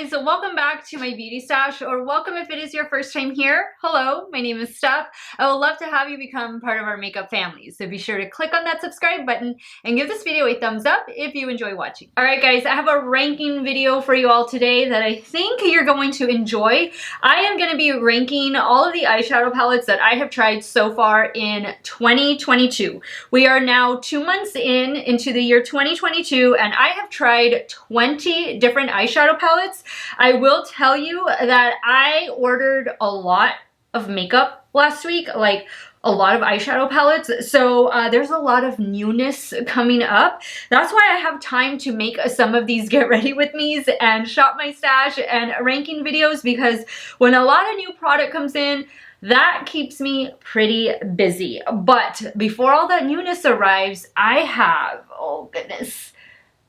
guys, welcome back to my beauty stash, or welcome if it is your first time here. Hello, my name is Steff. I would love to have you become part of our makeup family, so be sure to click on that subscribe button and give this video a thumbs up if you enjoy watching. Alright guys, I have a ranking video for you all today that I think you're going to enjoy. I am going to be ranking all of the eyeshadow palettes that I have tried so far in 2022. We are now 2 months into the year 2022, and I have tried 20 different eyeshadow palettes. I will tell you that I ordered a lot of makeup last week, like a lot of eyeshadow palettes, so there's a lot of newness coming up. That's why I have time to make some of these get ready with me's and shop my stash and ranking videos, because when a lot of new product comes in, that keeps me pretty busy. But before all that newness arrives, I have, oh goodness,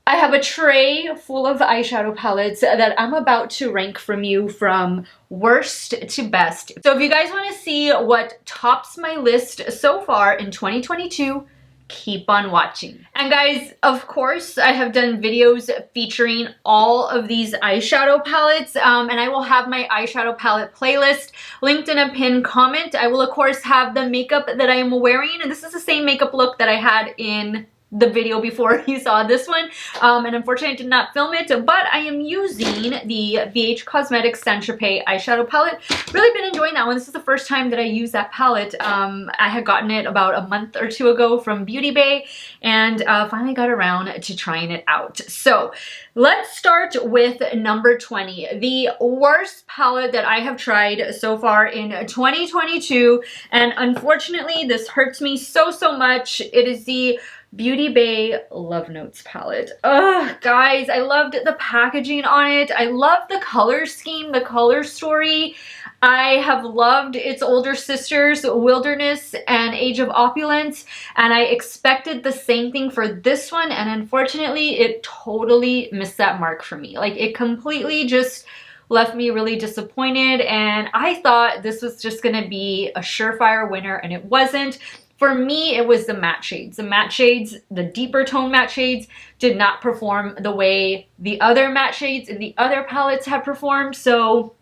I have a tray full of eyeshadow palettes that I'm about to rank from you from worst to best. So if you guys want to see what tops my list so far in 2022, keep on watching. And guys, of course, I have done videos featuring all of these eyeshadow palettes, and I will have my eyeshadow palette playlist linked in a pinned comment. I will, of course, have the makeup that I am wearing, and this is the same makeup look that I had in the video before you saw this one, and unfortunately I did not film it, but I am using the Cosmetics Saint-Tropez eyeshadow palette. Really been enjoying that one. This is the first time that I use that palette. I had gotten it about a month or two ago from Beauty Bay, and finally got around to trying it out. So let's start with number 20, the worst palette that I have tried so far in 2022, and unfortunately this hurts me so much. It is the Beauty Bay Love Notes palette. Ugh, guys, I loved the packaging on it. I love the color scheme, the color story. I have loved its older sisters, Wilderness and Age of Opulence, and I expected the same thing for this one, and unfortunately it totally missed that mark for me. Like, it completely just left me really disappointed, and I thought this was just gonna be a surefire winner, and it wasn't. For me, it was the matte shades. The matte shades, the deeper tone matte shades, did not perform the way the other matte shades in the other palettes have performed. So,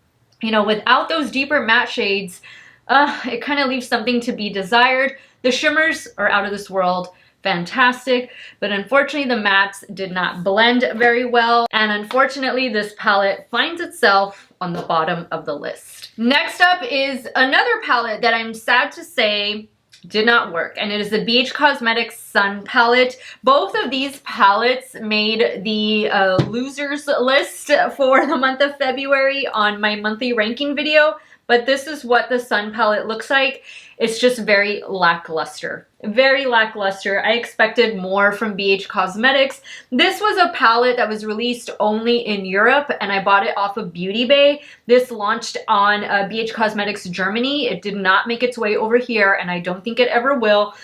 you know, without those deeper matte shades, it kind of leaves something to be desired. The shimmers are out of this world, fantastic, but unfortunately the mattes did not blend very well, and unfortunately this palette finds itself on the bottom of the list. Next up is another palette that I'm sad to say did not work, and it is the BH Cosmetics Sun palette. Both of these palettes made the losers list for the month of February on my monthly ranking video, but this is what the Sun palette looks like. It's just very lackluster. Very lackluster. I expected more from BH Cosmetics. This was a palette that was released only in Europe, and I bought it off of Beauty Bay. This launched on BH Cosmetics Germany. It did not make its way over here, and I don't think it ever will.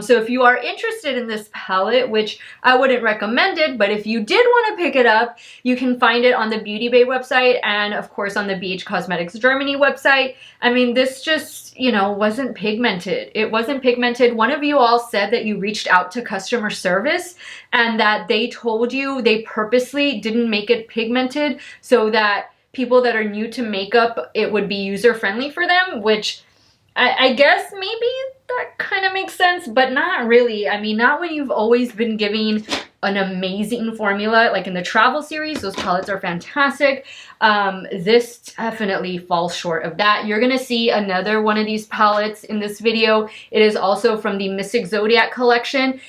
So if you are interested in this palette, which I wouldn't recommend it, but if you did want to pick it up, you can find it on the Beauty Bay website and of course on the BH Cosmetics Germany website. I mean, this just, you know, wasn't pigmented. It wasn't pigmented. One of you all said that you reached out to customer service and that they told you they purposely didn't make it pigmented so that people that are new to makeup, it would be user-friendly for them, which I guess maybe that kind of makes sense, but not really. I mean, not when you've always been giving an amazing formula. Like in the travel series, those palettes are fantastic. This definitely falls short of that. You're gonna see another one of these palettes in this video. It is also from the Mystic Zodiac collection.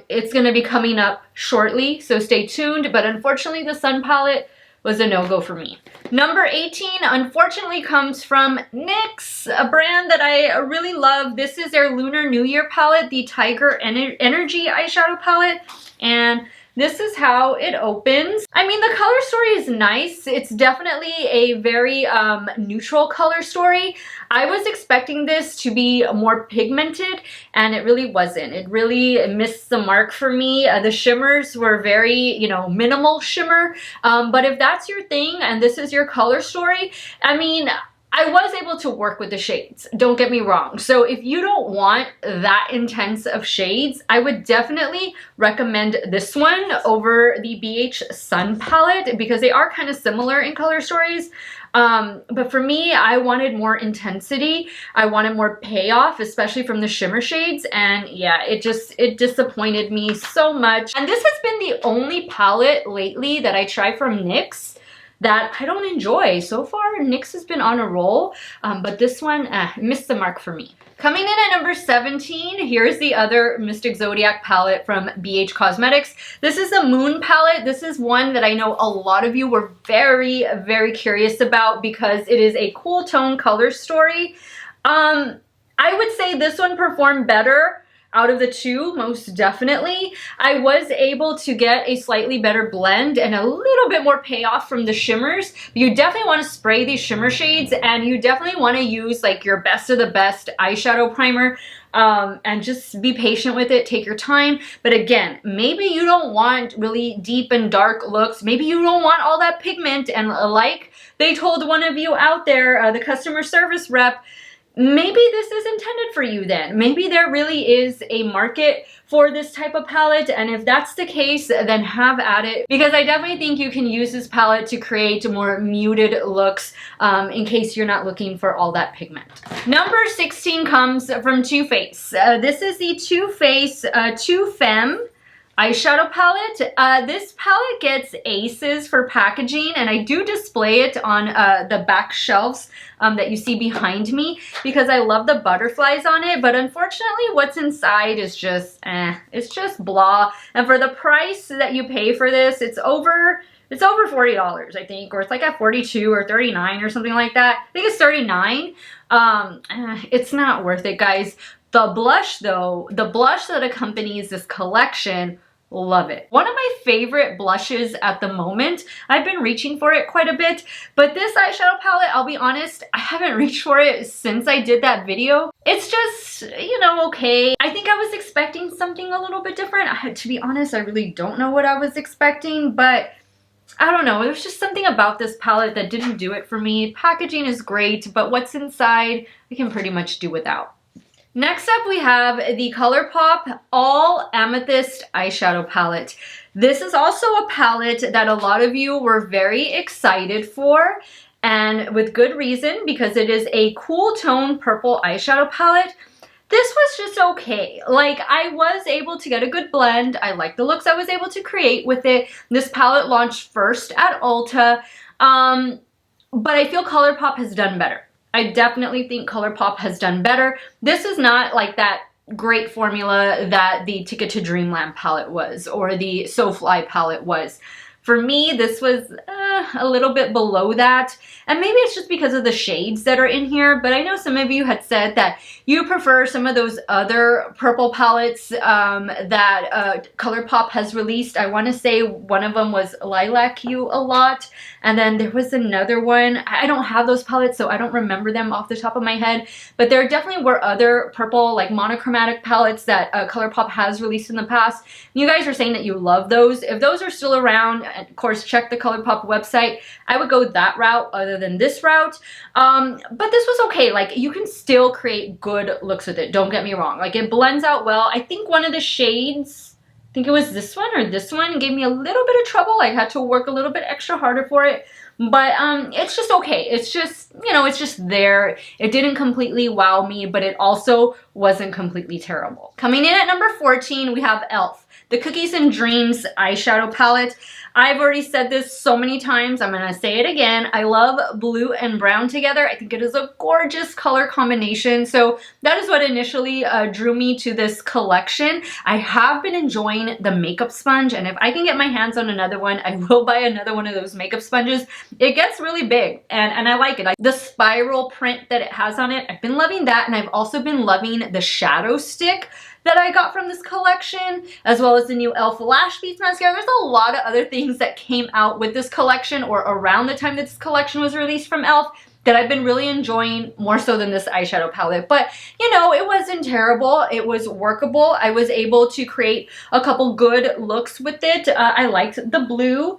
It's gonna be coming up shortly, so stay tuned, but unfortunately the Sun palette was a no-go for me. Number 18, unfortunately, comes from NYX, a brand that I really love. This is their Lunar New Year palette, the Tiger Energy eyeshadow palette, and this is how it opens. I mean, the color story is nice. It's definitely a very neutral color story. I was expecting this to be more pigmented, and it really wasn't. It really missed the mark for me. The shimmers were very, you know, minimal shimmer. But if that's your thing and this is your color story, I mean, I was able to work with the shades, don't get me wrong. So if you don't want that intense of shades, I would definitely recommend this one over the BH Sun palette because they are kind of similar in color stories. But for me, I wanted more intensity. I wanted more payoff, especially from the shimmer shades. And yeah, it disappointed me so much. And this has been the only palette lately that I try from NYX that I don't enjoy. So far, NYX has been on a roll, but this one missed the mark for me. Coming in at number 17, here's the other Mystic Zodiac palette from BH Cosmetics. This is the Moon palette. This is one that I know a lot of you were very, very curious about because it is a cool tone color story. I would say this one performed better out of the two, most definitely. I was able to get a slightly better blend and a little bit more payoff from the shimmers. You definitely want to spray these shimmer shades and you definitely want to use like your best of the best eyeshadow primer and just be patient with it, take your time. But again, maybe you don't want really deep and dark looks. Maybe you don't want all that pigment, and like they told one of you out there, the customer service rep, maybe this is intended for you then. Maybe there really is a market for this type of palette, and if that's the case, then have at it, because I definitely think you can use this palette to create more muted looks in case you're not looking for all that pigment. Number 16 comes from Too Faced. This is the Too Faced Too Femme eyeshadow palette. This palette gets aces for packaging, and I do display it on the back shelves that you see behind me because I love the butterflies on it, but unfortunately what's inside is just it's just blah. And for the price that you pay for this, it's over $40, I think, or it's like at 42 or 39 or something like that. I think it's 39. It's not worth it, guys. The blush though, the blush that accompanies this collection, love it. One of my favorite blushes at the moment. I've been reaching for it quite a bit, but this eyeshadow palette, I'll be honest, I haven't reached for it since I did that video. It's just, you know, okay. I think I was expecting something a little bit different. To be honest, I really don't know what I was expecting, but I don't know. There's just something about this palette that didn't do it for me. Packaging is great, but what's inside, I can pretty much do without. Next up, we have the ColourPop All Amethyst Eyeshadow Palette. This is also a palette that a lot of you were very excited for, and with good reason, because it is a cool tone purple eyeshadow palette. This was just okay. Like, I was able to get a good blend. I like the looks I was able to create with it. This palette launched first at Ulta, but I feel ColourPop has done better. I definitely think ColourPop has done better. This is not like that great formula that the Ticket to Dreamland palette was, or the So Fly palette was. For me, this was a little bit below that, and maybe it's just because of the shades that are in here, but I know some of you had said that you prefer some of those other purple palettes that ColourPop has released. I want to say one of them was Lilac You a lot, and then there was another one. I don't have those palettes, so I don't remember them off the top of my head, but there definitely were other purple, like monochromatic palettes that ColourPop has released in the past. You guys are saying that you love those. If those are still around, of course, check the ColourPop website. I would go that route other than this route. But this was okay. Like, you can still create good looks with it. Don't get me wrong. Like, it blends out well. I think one of the shades, I think it was this one or this one, gave me a little bit of trouble. I had to work a little bit extra harder for it. But it's just okay. It's just, you know, it's just there. It didn't completely wow me, but it also wasn't completely terrible. Coming in at number 14, we have e.l.f. The Cookies and Dreams eyeshadow palette. I've already said this so many times. I'm going to say it again. I love blue and brown together. I think it is a gorgeous color combination. So that is what initially drew me to this collection. I have been enjoying the makeup sponge, and if I can get my hands on another one, I will buy another one of those makeup sponges. It gets really big, and I like it. The spiral print that it has on it, I've been loving that, and I've also been loving the shadow stick that I got from this collection, as well as the new e.l.f. Lash Beads mascara. There's a lot of other things that came out with this collection, or around the time that this collection was released from e.l.f., that I've been really enjoying more so than this eyeshadow palette. But, you know, it wasn't terrible. It was workable. I was able to create a couple good looks with it. I liked the blue.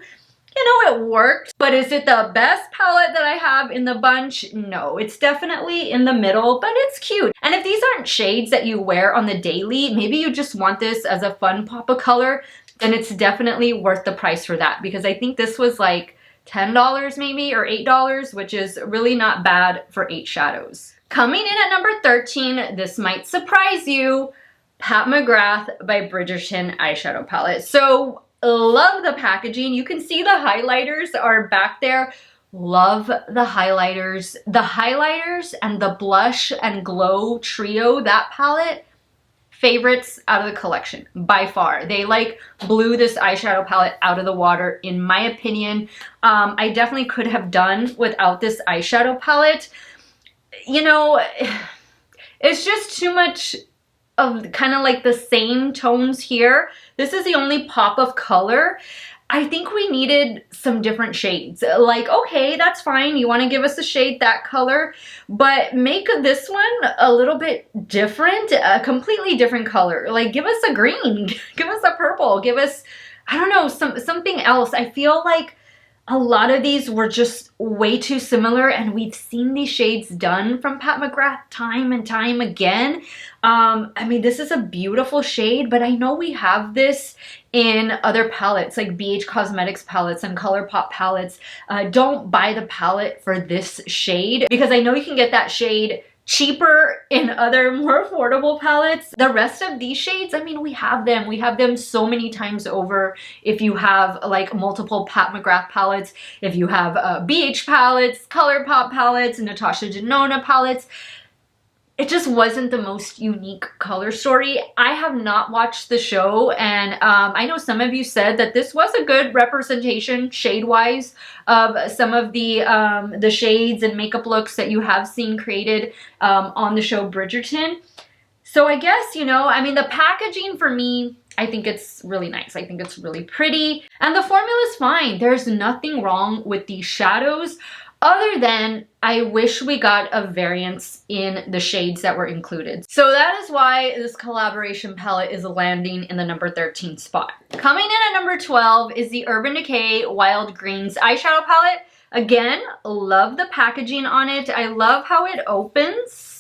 you know, it worked. But is it the best palette that I have in the bunch? No, it's definitely in the middle, but it's cute. And if these aren't shades that you wear on the daily, maybe you just want this as a fun pop of color, then it's definitely worth the price for that, because I think this was like $10 maybe, or $8, which is really not bad for 8 shadows. Coming in at number 13, this might surprise you, Pat McGrath by Bridgerton eyeshadow palette. So love the packaging. You can see the highlighters are back there. Love the highlighters. The highlighters and the blush and glow trio, that palette, favorites out of the collection by far. They like blew this eyeshadow palette out of the water, in my opinion. I definitely could have done without this eyeshadow palette. You know, it's just too much of kind of like the same tones here. This is the only pop of color. I think we needed some different shades. Like, okay, that's fine. You want to give us a shade that color, but make this one a little bit different, a completely different color. Like, give us a green, give us a purple, give us, I don't know, something else. I feel like a lot of these were just way too similar, and we've seen these shades done from Pat McGrath time and time again. I mean, this is a beautiful shade, but I know we have this in other palettes like BH Cosmetics palettes and ColourPop palettes. Don't buy the palette for this shade, because I know you can get that shade cheaper in other more affordable palettes. The rest of these shades, I mean, we have them so many times over. If you have like multiple Pat McGrath palettes, if you have BH palettes, ColourPop palettes, Natasha Denona palettes, it just wasn't the most unique color story. I have not watched the show, and I know some of you said that this was a good representation shade-wise of some of the shades and makeup looks that you have seen created on the show Bridgerton. So I guess, you know, I mean, the packaging for me, I think it's really nice. I think it's really pretty, and the formula is fine. There's nothing wrong with these shadows, other than I wish we got a variance in the shades that were included. So that is why this collaboration palette is landing in the number 13 spot. Coming in at number 12 is the Urban Decay Wild Greens eyeshadow palette. Again, love the packaging on it. I love how it opens.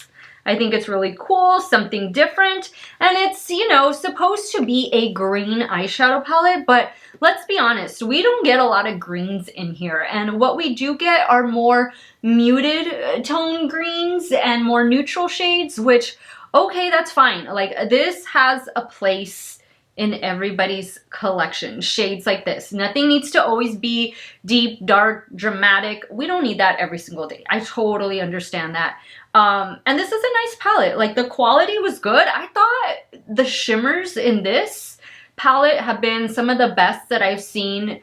I think it's really cool, something different. And it's, you know, supposed to be a green eyeshadow palette, but let's be honest, we don't get a lot of greens in here. And what we do get are more muted tone greens and more neutral shades, which, okay, that's fine. Like, this has a place in everybody's collection. Shades like this. Nothing needs to always be deep, dark, dramatic. We don't need that every single day. I totally understand that. And this is a nice palette. Like, the quality was good. I thought the shimmers in this palette have been some of the best that I've seen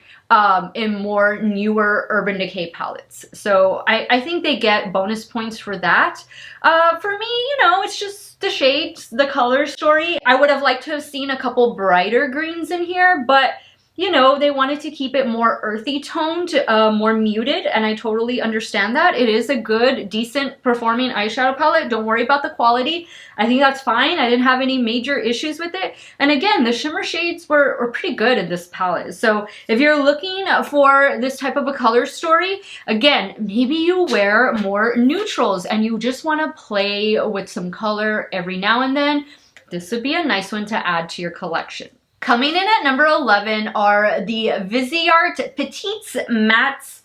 in more newer Urban Decay palettes. So I think they get bonus points for that. For me, you know, it's just the shades, the color story. I would have liked to have seen a couple brighter greens in here, but you know, they wanted to keep it more earthy toned, more muted, and I totally understand that. It is a good, decent performing eyeshadow palette. Don't worry about the quality. I think that's fine. I didn't have any major issues with it. And again, the shimmer shades were pretty good in this palette. So if you're looking for this type of a color story, again, maybe you wear more neutrals and you just want to play with some color every now and then, this would be a nice one to add to your collection. Coming in at number 11 are the Viseart Petites Mattes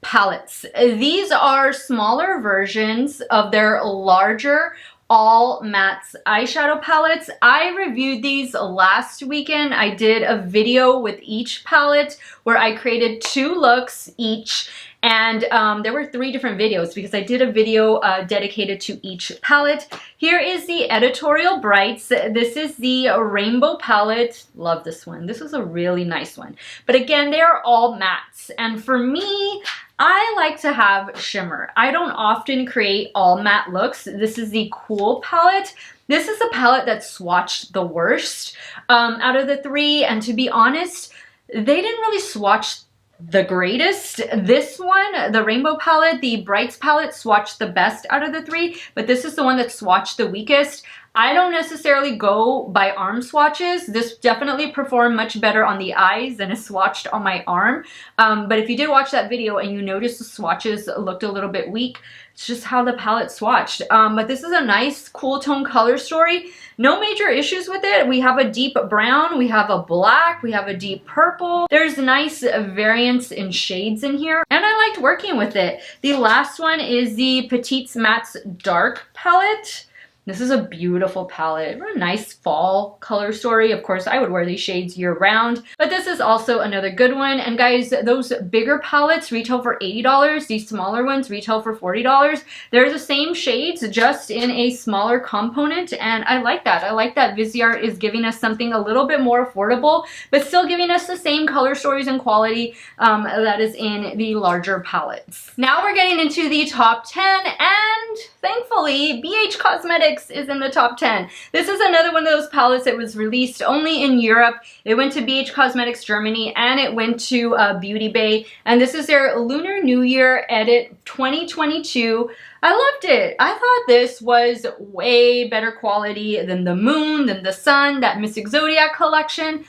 palettes. These are smaller versions of their larger all mattes eyeshadow palettes. I reviewed these last weekend. I did a video with each palette where I created 2 looks each. And there were 3 different videos because I did a video dedicated to each palette. Here is the Editorial Brights. This is the Rainbow palette. Love this one. This is a really nice one. But again, they are all mattes. And for me, I like to have shimmer. I don't often create all matte looks. This is the Cool palette. This is a palette that swatched the worst out of the 3. And to be honest, they didn't really swatch the greatest. This one, the Rainbow palette, the Brights palette, swatched the best out of the 3, but this is the one that swatched the weakest. I don't necessarily go by arm swatches. This definitely performed much better on the eyes than is swatched on my arm. But if you did watch that video and you noticed the swatches looked a little bit weak, it's just how the palette swatched. But this is a nice cool tone color story. No major issues with it. We have a deep brown, we have a black, we have a deep purple. There's nice variance in shades in here, and I liked working with it. The last one is the Petites Matte's Dark palette. This is a beautiful palette. A nice fall color story. Of course, I would wear these shades year round, but this is also another good one. And guys, those bigger palettes retail for $80. These smaller ones retail for $40. They're the same shades, just in a smaller component, and I like that. I like that Viseart is giving us something a little bit more affordable, but still giving us the same color stories and quality that is in the larger palettes. Now we're getting into the top 10, and thankfully, BH Cosmetics is in the top 10. This is another one of those palettes that was released only in Europe. It went to BH Cosmetics Germany, and it went to Beauty Bay, and this is their Lunar New Year Edit 2022. I loved it. I thought this was way better quality than the Moon, than the Sun, that Mystic Zodiac collection.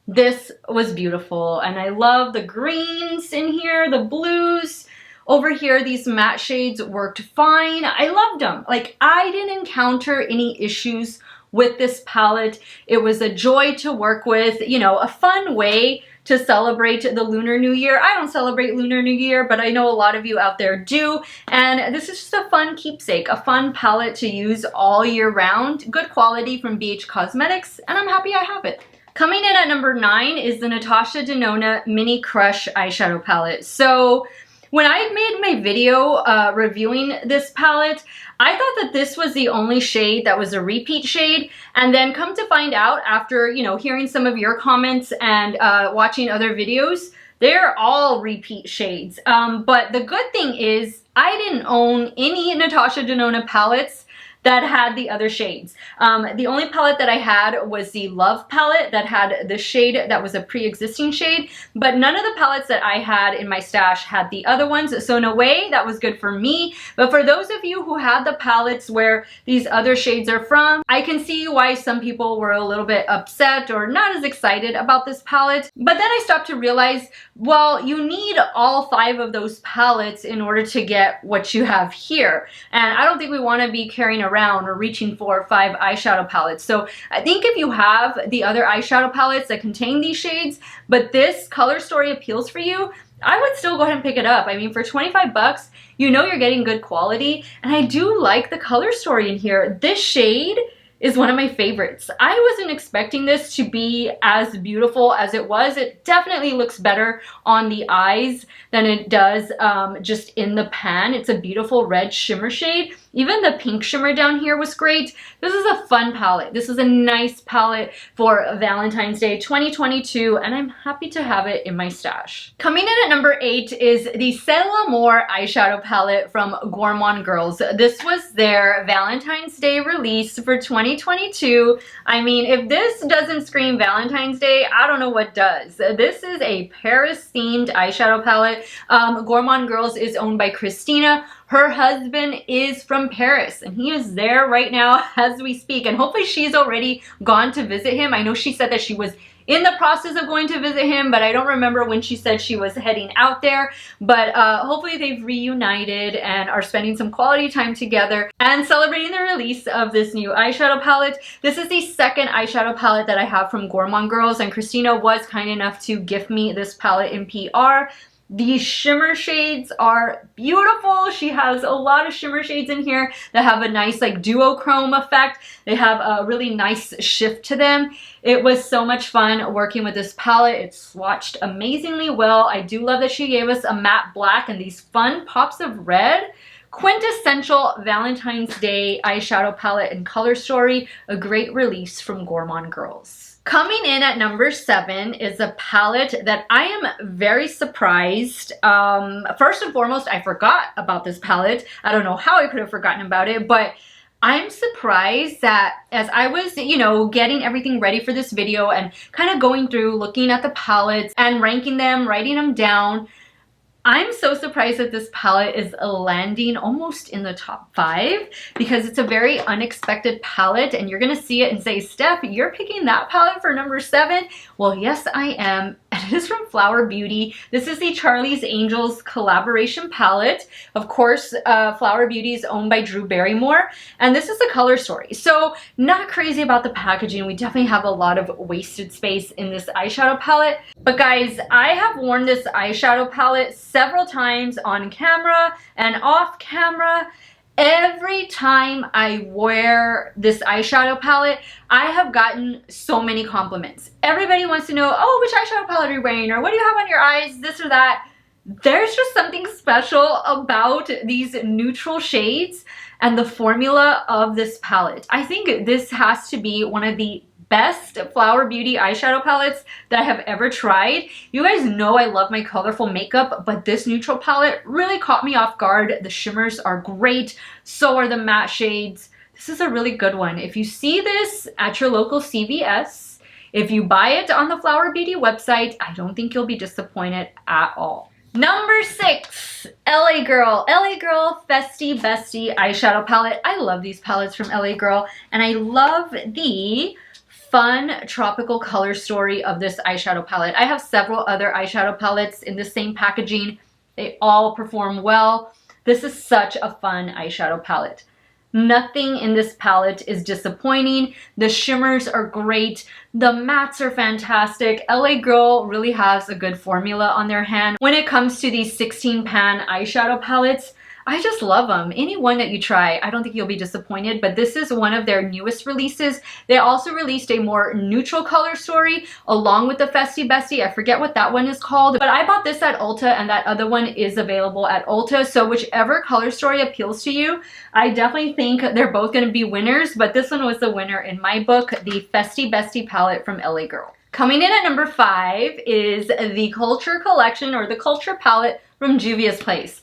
This was beautiful, and I love the greens in here, the blues. Over here, these matte shades worked fine. I loved them. Like, I didn't encounter any issues with this palette. It was a joy to work with, you know, a fun way to celebrate the Lunar New Year. I don't celebrate Lunar New Year, but I know a lot of you out there do. And this is just a fun keepsake, a fun palette to use all year round. Good quality from BH Cosmetics, and I'm happy I have it. Coming in at number 9 is the Natasha Denona Mini Crush eyeshadow palette. So, when I made my video reviewing this palette, I thought that this was the only shade that was a repeat shade, and then come to find out after, you know, hearing some of your comments and watching other videos, they're all repeat shades. But the good thing is I didn't own any Natasha Denona palettes that had the other shades. The only palette that I had was the Love palette that had the shade that was a pre-existing shade, but none of the palettes that I had in my stash had the other ones, so in a way that was good for me. But for those of you who had the palettes where these other shades are from, I can see why some people were a little bit upset or not as excited about this palette. But then I stopped to realize, well, you need all 5 of those palettes in order to get what you have here, and I don't think we want to be carrying around or reaching for 5 eyeshadow palettes. So I think if you have the other eyeshadow palettes that contain these shades, but this color story appeals for you, I would still go ahead and pick it up. I mean, for 25 bucks, you know you're getting good quality, and I do like the color story in here. This shade is one of my favorites. I wasn't expecting this to be as beautiful as it was. It definitely looks better on the eyes than it does just in the pan. It's a beautiful red shimmer shade. Even the pink shimmer down here was great. This is a fun palette. This is a nice palette for Valentine's Day 2022, and I'm happy to have it in my stash. Coming in at number 8 is the C'est l'Amour eyeshadow palette from Gourmand Girls. This was their Valentine's Day release for 2022. I mean, if this doesn't scream Valentine's Day, I don't know what does. This is a Paris-themed eyeshadow palette. Gourmand Girls is owned by Christina. Her husband is from Paris, and he is there right now as we speak, and hopefully she's already gone to visit him. I know she said that she was in the process of going to visit him, but I don't remember when she said she was heading out there. But hopefully they've reunited and are spending some quality time together and celebrating the release of this new eyeshadow palette. This is the second eyeshadow palette that I have from Gourmand Girls, and Christina was kind enough to gift me this palette in PR. These shimmer shades are beautiful. She has a lot of shimmer shades in here that have a nice like duochrome effect. They have a really nice shift to them. It was so much fun working with this palette. It swatched amazingly well. I do love that she gave us a matte black and these fun pops of red. Quintessential Valentine's Day eyeshadow palette and color story. A great release from Gourmand Girls. Coming in at number 7 is a palette that I am very surprised. First and foremost, I forgot about this palette. I don't know how I could have forgotten about it, but I'm surprised that as I was, you know, getting everything ready for this video and kind of going through, looking at the palettes and ranking them, writing them down, I'm so surprised that this palette is landing almost in the top 5 because it's a very unexpected palette, and you're gonna see it and say, Steph, you're picking that palette for number 7? Well, yes, I am. It is from Flower Beauty. This is the Charlie's Angels collaboration palette. Of course, Flower Beauty is owned by Drew Barrymore, and this is a color story. So not crazy about the packaging. We definitely have a lot of wasted space in this eyeshadow palette. But guys, I have worn this eyeshadow palette several times on camera and off camera. Every time I wear this eyeshadow palette, I have gotten so many compliments. Everybody wants to know, oh, which eyeshadow palette are you wearing? Or what do you have on your eyes? This or that. There's just something special about these neutral shades and the formula of this palette. I think this has to be one of the best Flower Beauty eyeshadow palettes that I have ever tried. You guys know I love my colorful makeup, but this neutral palette really caught me off guard. The shimmers are great, so are the matte shades. This is a really good one. If you see this at your local CVS, if you buy it on the Flower Beauty website, I don't think you'll be disappointed at all. Number 6, LA Girl. LA Girl Festie Bestie eyeshadow palette. I love these palettes from LA Girl, and I love the fun tropical color story of this eyeshadow palette. I have several other eyeshadow palettes in the same packaging. They all perform well. This is such a fun eyeshadow palette. Nothing in this palette is disappointing. The shimmers are great. The mattes are fantastic. LA Girl really has a good formula on their hand. When it comes to these 16 pan eyeshadow palettes, I just love them. Any one that you try, I don't think you'll be disappointed, but this is one of their newest releases. They also released a more neutral color story along with the Festie Bestie. I forget what that one is called, but I bought this at Ulta, and that other one is available at Ulta. So whichever color story appeals to you, I definitely think they're both going to be winners, but this one was the winner in my book, the Festie Bestie palette from LA Girl. Coming in at number 5 is the Culture Collection, or the Culture palette from Juvia's Place.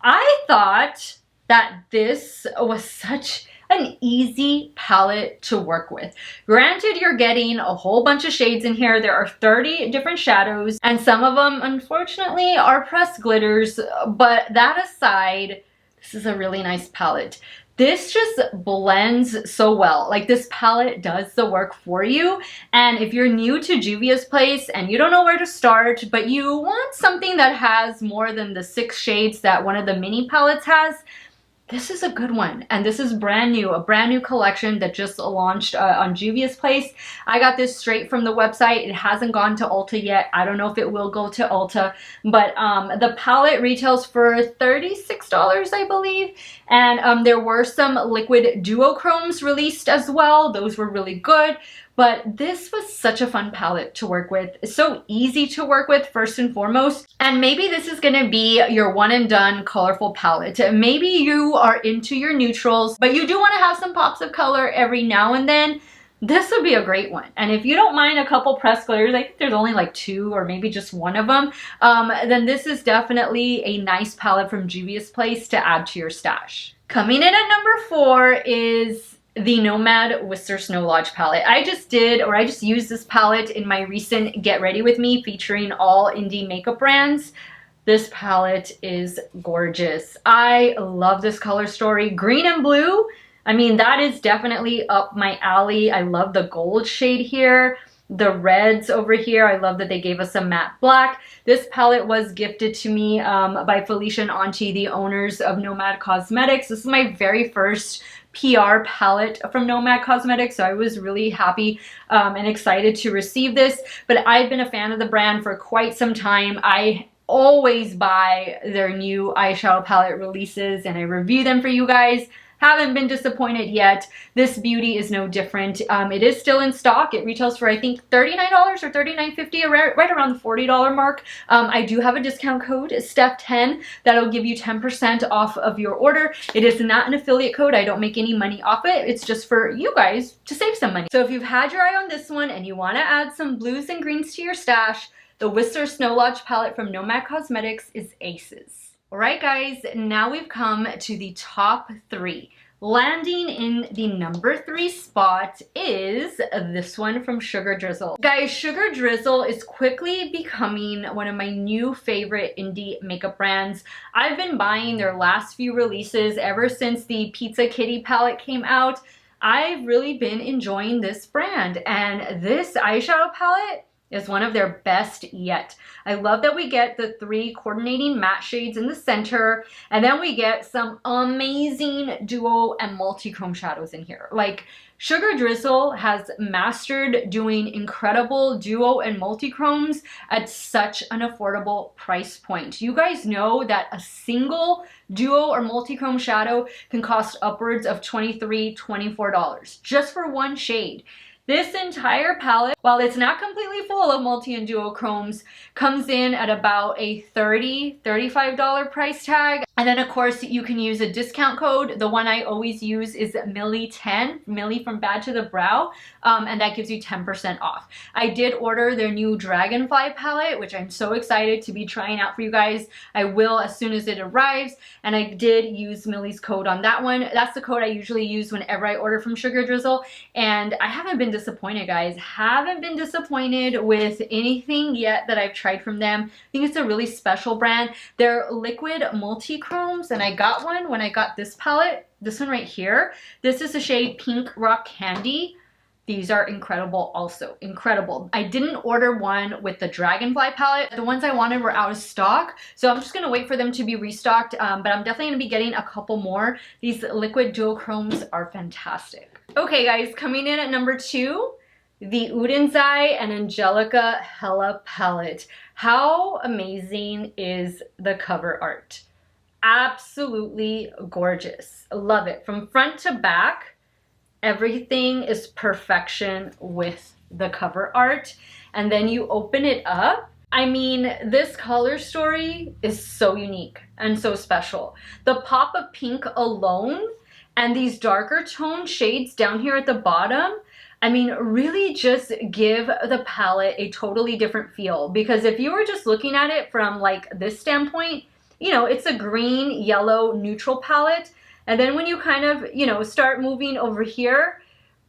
I thought that this was such an easy palette to work with. Granted, you're getting a whole bunch of shades in here. There are 30 different shadows, and some of them, unfortunately, are pressed glitters. But that aside, this is a really nice palette. This just blends so well. Like, this palette does the work for you. And if you're new to Juvia's Place and you don't know where to start, but you want something that has more than the 6 shades that one of the mini palettes has, this is a good one. And this is brand new, a brand new collection that just launched on Juvia's Place. I got this straight from the website. It hasn't gone to Ulta yet. I don't know if it will go to Ulta, but the palette retails for $36, I believe. And there were some liquid duochromes released as well. Those were really good. But this was such a fun palette to work with. It's so easy to work with, first and foremost. And maybe this is going to be your one and done colorful palette. Maybe you are into your neutrals, but you do want to have some pops of color every now and then. This would be a great one. And if you don't mind a couple pressed glitters, I think there's only like 2 or maybe just one of them, then this is definitely a nice palette from Juvia's Place to add to your stash. Coming in at number 4 is the Nomad Whistler Snow Lodge palette. I just used this palette in my recent Get Ready With Me featuring all indie makeup brands. This palette is gorgeous. I love this color story. Green and blue, I mean, that is definitely up my alley. I love the gold shade here. The reds over here, I love that they gave us a matte black. This palette was gifted to me by Felicia and Auntie, the owners of Nomad Cosmetics. This is my very first PR palette from Nomad Cosmetics, so I was really happy and excited to receive this. But I've been a fan of the brand for quite some time. I always buy their new eyeshadow palette releases and I review them for you guys. Haven't been disappointed yet. This beauty is no different. It is still in stock. It retails for, I think, $39 or $39.50, right around the $40 mark. I do have a discount code, Steff10, that'll give you 10% off of your order. It is not an affiliate code. I don't make any money off it. It's just for you guys to save some money. So if you've had your eye on this one and you want to add some blues and greens to your stash, the Whistler Snow Lodge palette from Nomad Cosmetics is aces. Alright guys, now we've come to the top 3. Landing in the number 3 spot is this one from Sugar Drizzle. Guys, Sugar Drizzle is quickly becoming one of my new favorite indie makeup brands. I've been buying their last few releases ever since the Pizza Kitty palette came out. I've really been enjoying this brand, and this eyeshadow palette is one of their best yet. I love that we get the 3 coordinating matte shades in the center, and then we get some amazing duo and multi-chrome shadows in here. Like, Sugar Drizzle has mastered doing incredible duo and multi-chromes at such an affordable price point. You guys know that a single duo or multi-chrome shadow can cost upwards of $23, $24 just for one shade. This entire palette, while it's not completely full of multi and duo chromes, comes in at about a $30, $35 price tag. And then of course you can use a discount code. The one I always use is Millie10, Millie from Bad to the Brow, and that gives you 10% off. I did order their new Dragonfly palette, which I'm so excited to be trying out for you guys. I will as soon as it arrives, and I did use Millie's code on that one. That's the code I usually use whenever I order from Sugar Drizzle, and I haven't been disappointed, guys. Haven't been disappointed with anything yet that I've tried from them. I think it's a really special brand. They're liquid multi-chromes, and I got one when I got this palette, this one right here. This is the shade Pink Rock Candy. These are incredible also, incredible. I didn't order one with the Dragonfly palette. The ones I wanted were out of stock, so I'm just gonna wait for them to be restocked, but I'm definitely gonna be getting a couple more. These liquid duochromes are fantastic. Okay guys, coming in at number 2, the Udenzai and Angelica Hela palette. How amazing is the cover art? Absolutely gorgeous. Love it. From front to back, everything is perfection with the cover art. And then you open it up. I mean, this color story is so unique and so special. The pop of pink alone and these darker tone shades down here at the bottom, I mean, really just give the palette a totally different feel. Because if you were just looking at it from like this standpoint, you know, it's a green, yellow, neutral palette. And then when you kind of, you know, start moving over here,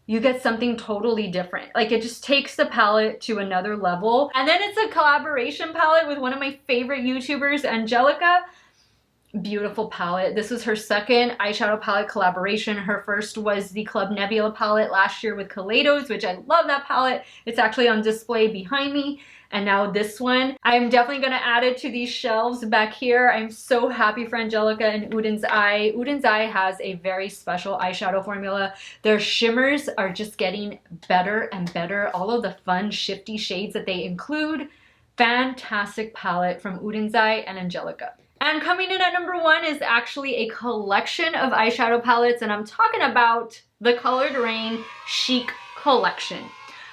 you get something totally different. Like, it just takes the palette to another level. And then it's a collaboration palette with one of my favorite YouTubers, Angelica. Beautiful palette. This is her second eyeshadow palette collaboration. Her first was the Club Nebula palette last year with Kaleidos, which I love that palette. It's actually on display behind me. And now this one. I'm definitely going to add it to these shelves back here. I'm so happy for Angelica and Udenzai. Udenzai has a very special eyeshadow formula. Their shimmers are just getting better and better. All of the fun, shifty shades that they include. Fantastic palette from Udenzai and Angelica. And coming in at number 1 is actually a collection of eyeshadow palettes, and I'm talking about the Colored Raine Chic collection.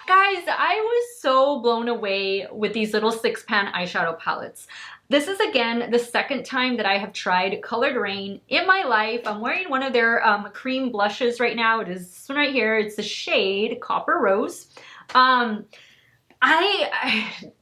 Guys, I was so blown away with these little 6-pan eyeshadow palettes. This is again the second time that I have tried Colored Raine in my life. I'm wearing one of their cream blushes right now. It is this one right here. It's the shade Copper Rose.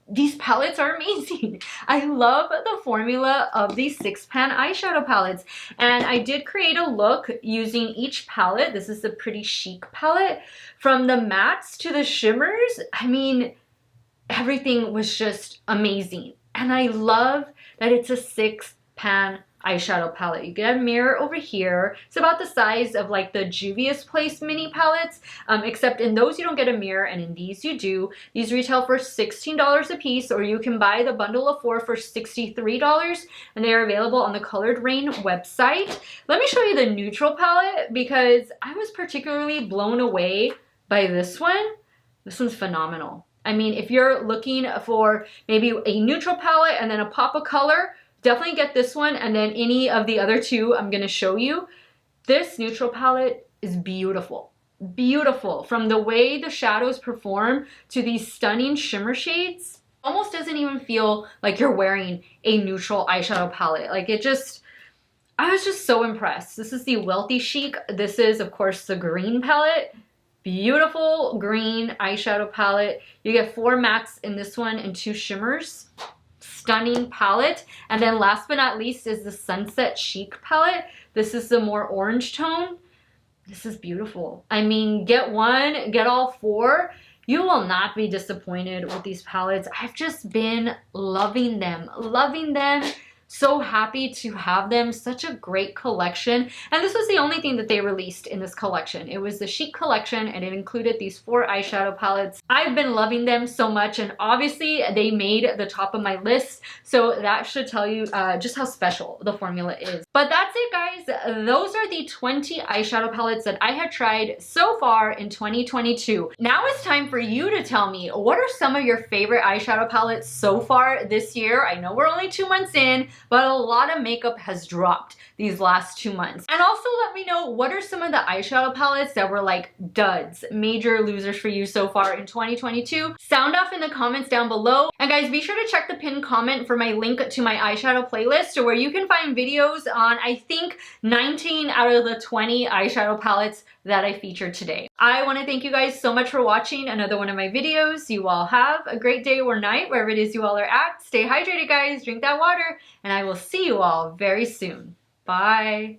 These palettes are amazing. I love the formula of these 6-pan eyeshadow palettes. And I did create a look using each palette. This is the Pretty Chic palette. From the mattes to the shimmers, I mean, everything was just amazing. And I love that it's a 6-pan eyeshadow palette. You get a mirror over here. It's about the size of like the Juvia's Place mini palettes, except in those you don't get a mirror, and in these you do. These retail for $16 a piece, or you can buy the bundle of 4 for $63, and they are available on the Colored Raine website. Let me show you the neutral palette, because I was particularly blown away by this one. This one's phenomenal. I mean, if you're looking for maybe a neutral palette and then a pop of color, definitely get this one, and then any of the other two I'm going to show you. This neutral palette is beautiful. Beautiful. From the way the shadows perform to these stunning shimmer shades, almost doesn't even feel like you're wearing a neutral eyeshadow palette. Like, it just, I was just so impressed. This is the Wealthy Chic. This is, of course, the green palette. Beautiful green eyeshadow palette. You get 4 mattes in this one and 2 shimmers. Stunning palette. And then last but not least is the Sunset Chic palette. This is the more orange tone. This is beautiful. I mean, get one, get all four. You will not be disappointed with these palettes. I've just been loving them, loving them. So happy to have them. Such a great collection. And this was the only thing that they released in this collection. It was the Chic collection and it included these 4 eyeshadow palettes. I've been loving them so much, and obviously they made the top of my list. So that should tell you just how special the formula is. But that's it, guys. Those are the 20 eyeshadow palettes that I have tried so far in 2022. Now it's time for you to tell me, what are some of your favorite eyeshadow palettes so far this year? I know we're only 2 months in, but a lot of makeup has dropped these last 2 months. And also let me know, what are some of the eyeshadow palettes that were like duds, major losers for you so far in 2022? Sound off in the comments down below. And guys, be sure to check the pinned comment for my link to my eyeshadow playlist, where you can find videos on, I think, 19 out of the 20 eyeshadow palettes that I featured today. I want to thank you guys so much for watching another one of my videos. You all have a great day or night, wherever it is you all are at. Stay hydrated, guys. Drink that water. And I will see you all very soon. Bye.